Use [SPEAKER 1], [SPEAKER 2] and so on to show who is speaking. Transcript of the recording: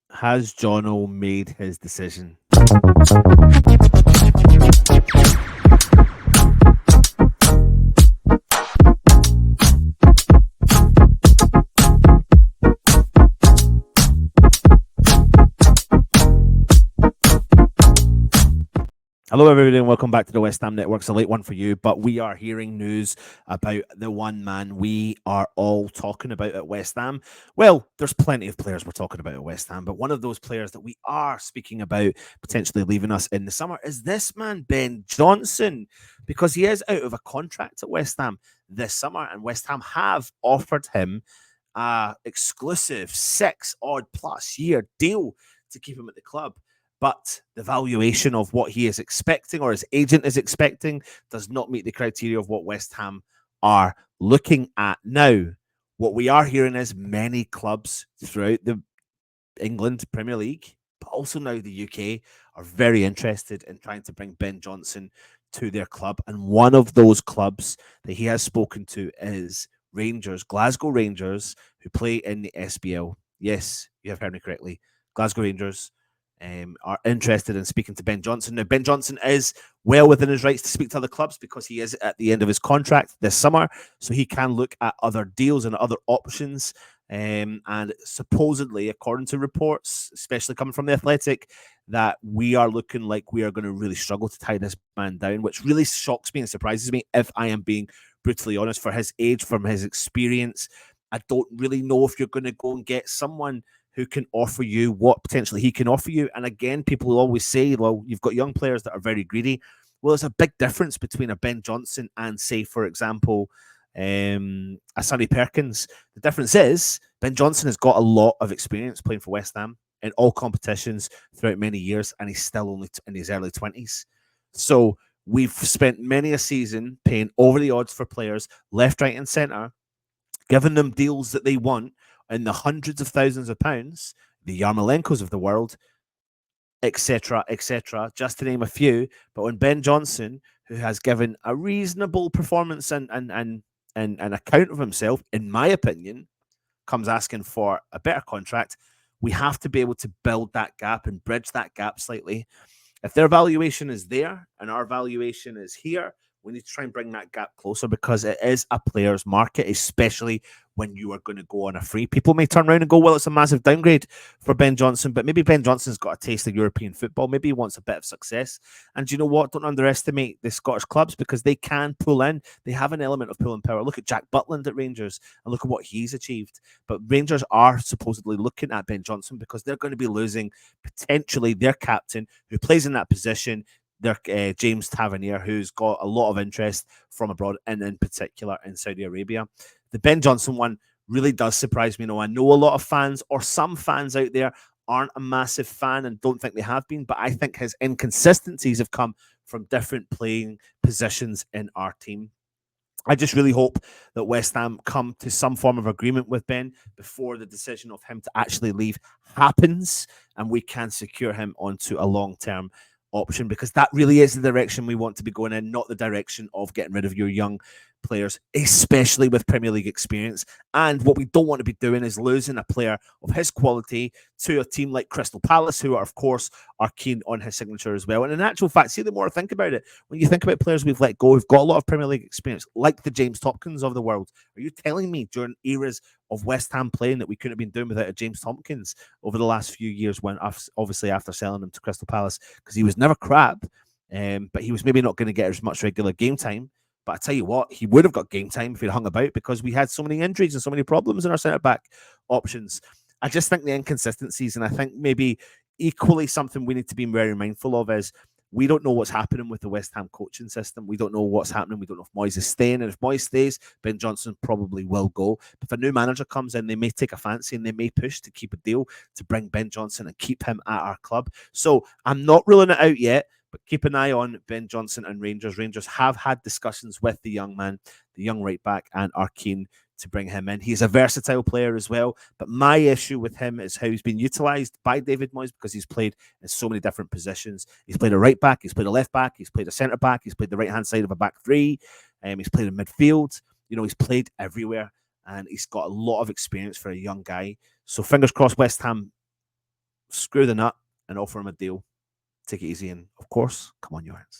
[SPEAKER 1] Has Jono made his decision? Hello, everybody, and welcome back to the West Ham Network. It's a late one for you, but we are hearing news about the one man we are all talking about at West Ham. Well, there's plenty of players we're talking about at West Ham, but one of those players that we are speaking about potentially leaving us in the summer is this man, Ben Johnson, because he is out of a contract at West Ham this summer, and West Ham have offered him a exclusive 6 odd plus year deal to keep him at the club. But the valuation of what he is expecting or his agent is expecting does not meet the criteria of what West Ham are looking at. Now, what we are hearing is many clubs throughout the England Premier League, but also now the UK, are very interested in trying to bring Ben Johnson to their club. And one of those clubs that he has spoken to is Rangers, Glasgow Rangers, who play in the SBL. Yes, you have heard me correctly. Glasgow Rangers are interested in speaking to Ben Johnson. Now, Ben Johnson is well within his rights to speak to other clubs because he is at the end of his contract this summer, so he can look at other deals and other options. And supposedly, according to reports, especially coming from the Athletic, that we are looking like we are going to really struggle to tie this man down, which really shocks me and surprises me, if I am being brutally honest. For his age, from his experience, I don't really know if you're going to go and get someone who can offer you what potentially he can offer you. And again, people will always say, well, you've got young players that are very greedy. Well, there's a big difference between a Ben Johnson and, say, for example, a Sonny Perkins. The difference is Ben Johnson has got a lot of experience playing for West Ham in all competitions throughout many years, and he's still only in his early 20s. So we've spent many a season paying over the odds for players left, right, and centre, giving them deals that they want in the hundreds of thousands of pounds, the Yarmolenkos of the world, etc., just to name a few. But when Ben Johnson, who has given a reasonable performance and an account of himself, in my opinion, comes asking for a better contract, we have to be able to build that gap and bridge that gap slightly. If their valuation is there and our valuation is here, we need to try and bring that gap closer because it is a player's market, especially when you are going to go on a free. People may turn around and go, well, it's a massive downgrade for Ben Johnson, but maybe Ben Johnson's got a taste of European football. Maybe he wants a bit of success. And you know what? Don't underestimate the Scottish clubs because they can pull in. They have an element of pulling power. Look at Jack Butland at Rangers and look at what he's achieved. But Rangers are supposedly looking at Ben Johnson because they're going to be losing potentially their captain who plays in that position, their James Tavernier, who's got a lot of interest from abroad, and in particular in Saudi Arabia. The Ben Johnson one really does surprise me. I know a lot of fans or some fans out there aren't a massive fan and don't think they have been, but I think his inconsistencies have come from different playing positions in our team. I just really hope that West Ham come to some form of agreement with Ben before the decision of him to actually leave happens and we can secure him onto a long-term option, because that really is the direction we want to be going in, not the direction of getting rid of your young players, especially with Premier League experience. And what we don't want to be doing is losing a player of his quality to a team like Crystal Palace, who are, of course, are keen on his signature as well. And in actual fact, see, the more I think about it, when you think about players we've let go who've got a lot of Premier League experience, like the James Tompkins of the world, are you telling me during eras of West Ham playing that we couldn't have been doing without a James Tompkins over the last few years, when obviously after selling him to Crystal Palace, because he was never crap, but he was maybe not going to get as much regular game time. But I tell you what, he would have got game time if he'd hung about, because we had so many injuries and so many problems in our centre back options. I just think the inconsistencies, and I think maybe equally something we need to be very mindful of is we don't know what's happening with the West Ham coaching system. We don't know what's happening. We don't know if Moyes is staying. And if Moyes stays, Ben Johnson probably will go. If a new manager comes in, they may take a fancy and they may push to keep a deal to bring Ben Johnson and keep him at our club. So I'm not ruling it out yet, but keep an eye on Ben Johnson and Rangers. Rangers have had discussions with the young man, the young right back, and are keen to bring him in. He's a versatile player as well, but my issue with him is how he's been utilised by David Moyes, because he's played in so many different positions. He's played a right back, he's played a left back, he's played a centre back, he's played the right hand side of a back three, he's played in midfield. He's played everywhere, and he's got a lot of experience for a young guy. So fingers crossed, West Ham screw the nut and offer him a deal. Take it easy, and of course, come on, Jorgens.